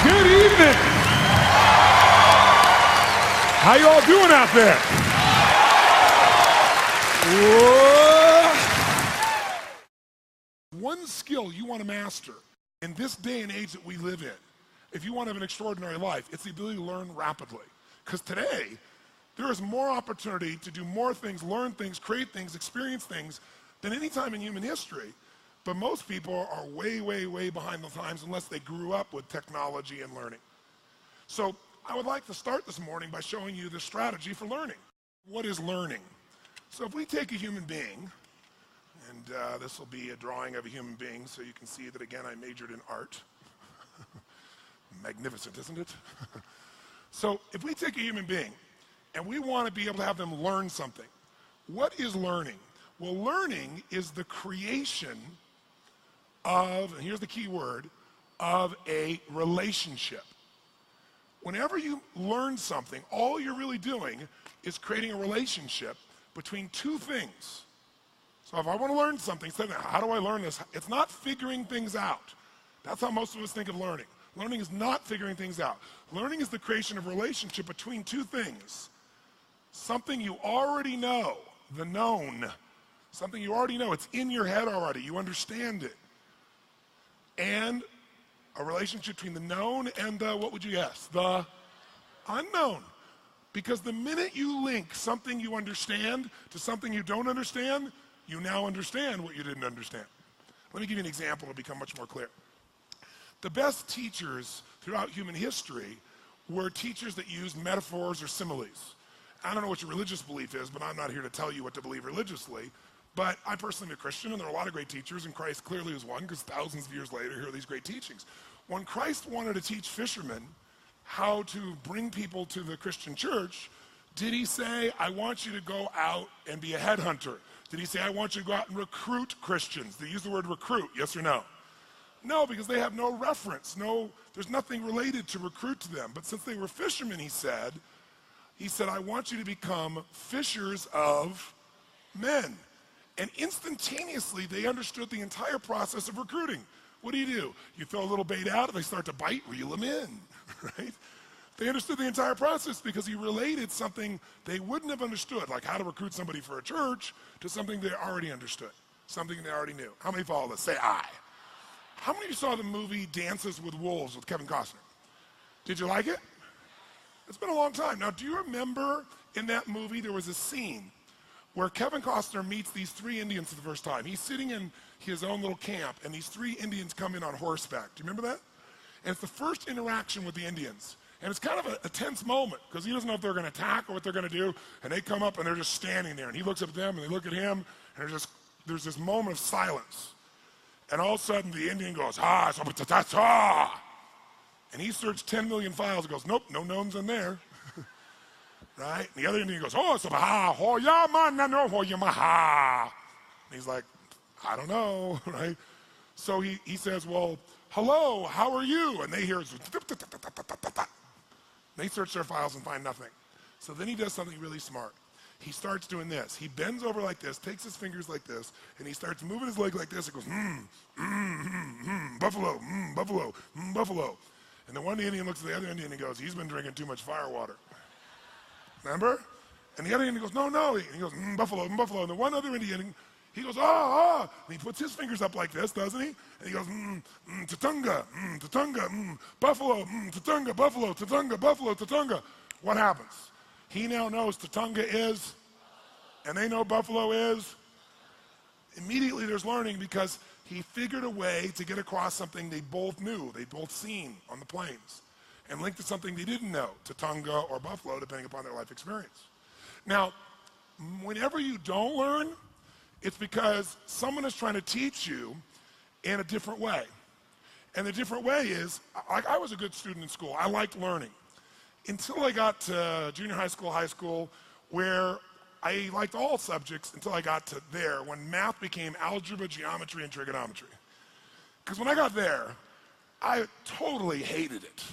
Good evening. How you all doing out there? Whoa. One skill you want to master in this day and age that we live in, if you want to have an extraordinary life, it's the ability to learn rapidly. Because today, there is more opportunity to do more things, learn things, create things, experience things than any time in human history. But most people are way, way, way behind the times unless they grew up with technology and learning. So I would like to start this morning by showing you the strategy for learning. What is learning? So if we take a human being, and this will be a drawing of a human being so you can see that, again, I majored in art. Magnificent, isn't it? So if we take a human being and we want to be able to have them learn something, what is learning? Well, learning is the creation of, and here's the key word, of a relationship. Whenever you learn something, all you're really doing is creating a relationship between two things. So if I want to learn something, how do I learn this? It's not figuring things out. That's how most of us think of learning. Learning is not figuring things out. Learning is the creation of a relationship between two things. Something you already know, the known. Something you already know, it's in your head already, you understand it. And a relationship between the known and the, what would you guess? The unknown. Because the minute you link something you understand to something you don't understand, you now understand what you didn't understand. Let me give you an example to become much more clear. The best teachers throughout human history were teachers that used metaphors or similes. I don't know what your religious belief is, but I'm not here to tell you what to believe religiously. But I personally am a Christian, and there are a lot of great teachers, and Christ clearly was one, because thousands of years later, here are these great teachings. When Christ wanted to teach fishermen how to bring people to the Christian church, did he say, I want you to go out and be a headhunter? Did he say, I want you to go out and recruit Christians? Did he use the word recruit, yes or no? No, because they have no reference. There's nothing related to recruit to them. But since they were fishermen, he said, I want you to become fishers of men. And instantaneously, they understood the entire process of recruiting. What do? You throw a little bait out, and they start to bite, reel them in, right? They understood the entire process because he related something they wouldn't have understood, like how to recruit somebody for a church, to something they already understood, something they already knew. How many follow this? Say aye. How many of you saw the movie Dances with Wolves with Kevin Costner? Did you like it? It's been a long time. Now, do you remember in that movie there was a scene where Kevin Costner meets these three Indians for the first time? He's sitting in his own little camp, and these three Indians come in on horseback. Do you remember that? And it's the first interaction with the Indians. And it's kind of a tense moment, because he doesn't know if they're going to attack or what they're going to do. And they come up, and they're just standing there. And he looks up at them, and they look at him, and there's this moment of silence. And all of a sudden, the Indian goes, ha, ha. And he searched 10 million files and goes, nope, no knowns in there. Right? And the other Indian goes, oh, so ha, ho, ya, man, na, no, ho, ya, ma, ha. And he's like, I don't know, right? So he says, well, hello, how are you? And they hear, they search their files and find nothing. So then he does something really smart. He starts doing this. He bends over like this, takes his fingers like this, and he starts moving his leg like this. It goes, buffalo, buffalo, buffalo. And the one Indian looks at the other Indian and goes, he's been drinking too much firewater. Remember? And the other Indian goes, no. And he goes, buffalo, buffalo. And the one other Indian, he goes, And he puts his fingers up like this, doesn't he? And he goes, tatunga, buffalo, tatunga, buffalo, tatunga, buffalo, tatunga. What happens? He now knows tatunga is, and they know buffalo is. Immediately there's learning, because he figured a way to get across something they both knew, they'd both seen on the plains, and linked to something they didn't know, tatunga or buffalo, depending upon their life experience. Now, whenever you don't learn, it's because someone is trying to teach you in a different way. And the different way is, I was a good student in school. I liked learning. Until I got to junior high school, where I liked all subjects until I got to there, when math became algebra, geometry, and trigonometry. Because when I got there, I totally hated it.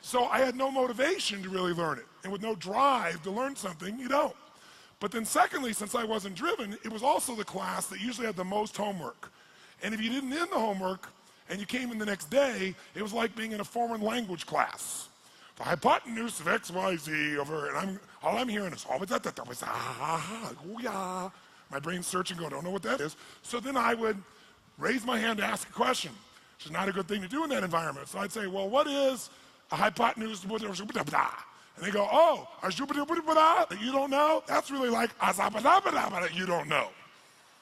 So I had no motivation to really learn it. And with no drive to learn something, you don't. But then secondly, since I wasn't driven, it was also the class that usually had the most homework. And if you didn't end the homework and you came in the next day, it was like being in a foreign language class. The hypotenuse of X, Y, Z over, and all I'm hearing is, oh, yeah. My brain's searching, going, don't know what that is. So then I would raise my hand to ask a question, which is not a good thing to do in that environment. So I'd say, well, what is a hypotenuse? And they go, oh, that you don't know? That's really like you don't know.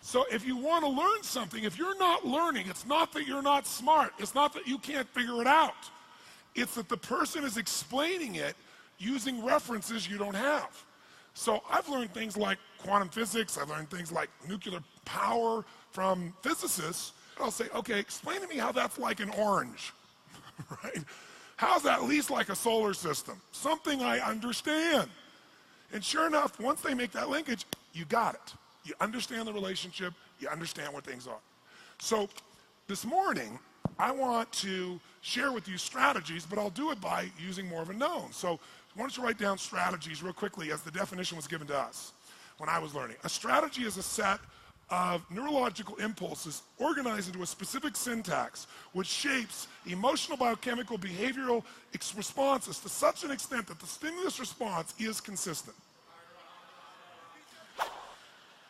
So if you want to learn something, if you're not learning, it's not that you're not smart. It's not that you can't figure it out. It's that the person is explaining it using references you don't have. So I've learned things like quantum physics. I've learned things like nuclear power from physicists. I'll say, okay, explain to me how that's like an orange, right? How's that at least like a solar system? Something I understand. And sure enough, once they make that linkage, you got it. You understand the relationship, you understand what things are. So this morning, I want to share with you strategies, but I'll do it by using more of a known. So why don't you write down strategies real quickly as the definition was given to us when I was learning. A strategy is a set of neurological impulses organized into a specific syntax which shapes emotional, biochemical, behavioral responses to such an extent that the stimulus response is consistent.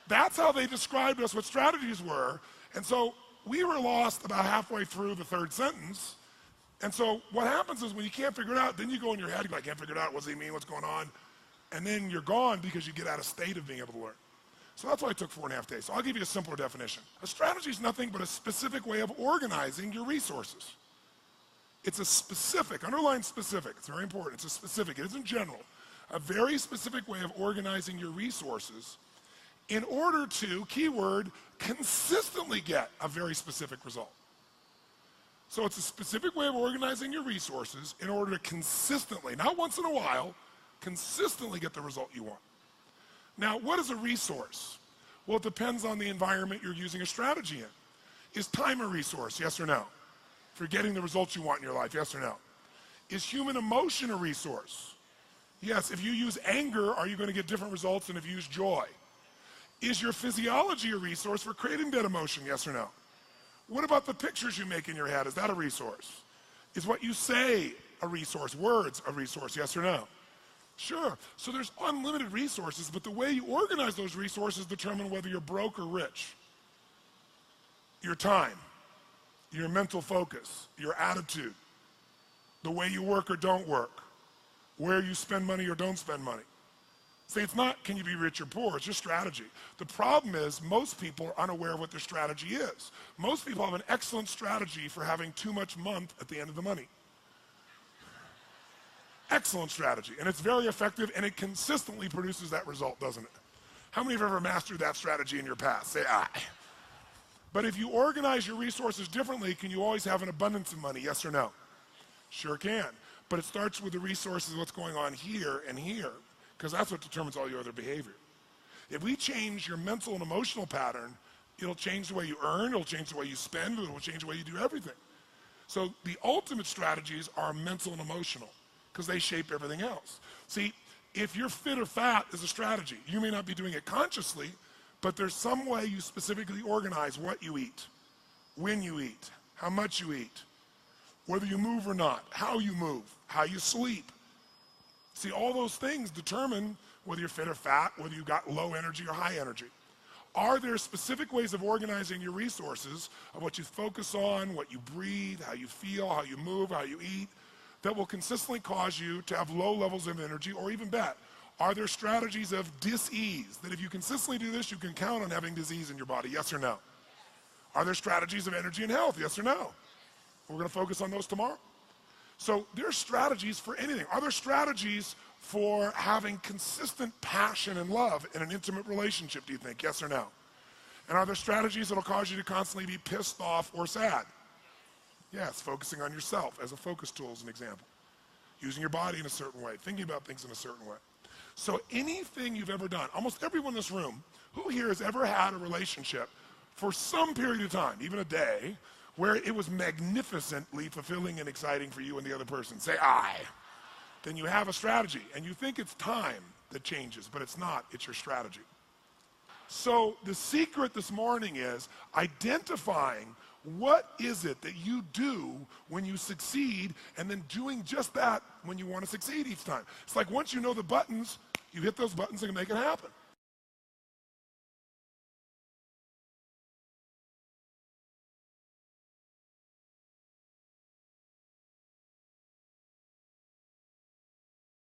That's how they described us what strategies were. And so we were lost about halfway through the third sentence. And so what happens is when you can't figure it out, then you go in your head, you go, I can't figure it out, what does he mean, what's going on? And then you're gone because you get out of state of being able to learn. So that's why it took 4.5 days. So I'll give you a simpler definition. A strategy is nothing but a specific way of organizing your resources. It's a specific, underline specific, it's very important, it's a specific, it isn't general. A very specific way of organizing your resources in order to, keyword, consistently get a very specific result. So it's a specific way of organizing your resources in order to consistently, not once in a while, consistently get the result you want. Now, what is a resource? Well, it depends on the environment you're using a strategy in. Is time a resource, yes or no? For getting the results you want in your life, yes or no? Is human emotion a resource? Yes, if you use anger, are you going to get different results than if you use joy? Is your physiology a resource for creating that emotion, yes or no? What about the pictures you make in your head? Is that a resource? Is what you say a resource? Words a resource, yes or no? Sure. So there's unlimited resources, but the way you organize those resources determine whether you're broke or rich. Your time, your mental focus, your attitude, the way you work or don't work, where you spend money or don't spend money. See, it's not can you be rich or poor, it's just strategy. The problem is most people are unaware of what their strategy is. Most people have an excellent strategy for having too much month at the end of the money. Excellent strategy, and it's very effective, and it consistently produces that result, doesn't it? How many have ever mastered that strategy in your past? Say aye. But if you organize your resources differently, can you always have an abundance of money, yes or no? Sure can, but it starts with the resources, what's going on here and here, because that's what determines all your other behavior. If we change your mental and emotional pattern, it'll change the way you earn, it'll change the way you spend, it'll change the way you do everything. So the ultimate strategies are mental and emotional, because they shape everything else. See, if you're fit or fat is a strategy. You may not be doing it consciously, but there's some way you specifically organize what you eat, when you eat, how much you eat, whether you move or not, how you move, how you sleep. See, all those things determine whether you're fit or fat, whether you've got low energy or high energy. Are there specific ways of organizing your resources, of what you focus on, what you breathe, how you feel, how you move, how you eat, that will consistently cause you to have low levels of energy, or even better, are there strategies of dis-ease, that if you consistently do this, you can count on having disease in your body, yes or no? Are there strategies of energy and health, yes or no? We're going to focus on those tomorrow. So there are strategies for anything. Are there strategies for having consistent passion and love in an intimate relationship, do you think, yes or no? And are there strategies that will cause you to constantly be pissed off or sad? Yes, focusing on yourself as a focus tool is an example. Using your body in a certain way, thinking about things in a certain way. So anything you've ever done, almost everyone in this room, who here has ever had a relationship for some period of time, even a day, where it was magnificently fulfilling and exciting for you and the other person? Say aye. Then you have a strategy, and you think it's time that changes, but it's not, it's your strategy. So the secret this morning is identifying What is it that you do when you succeed, and then doing just that when you want to succeed each time? It's like once you know the buttons, you hit those buttons and make it happen.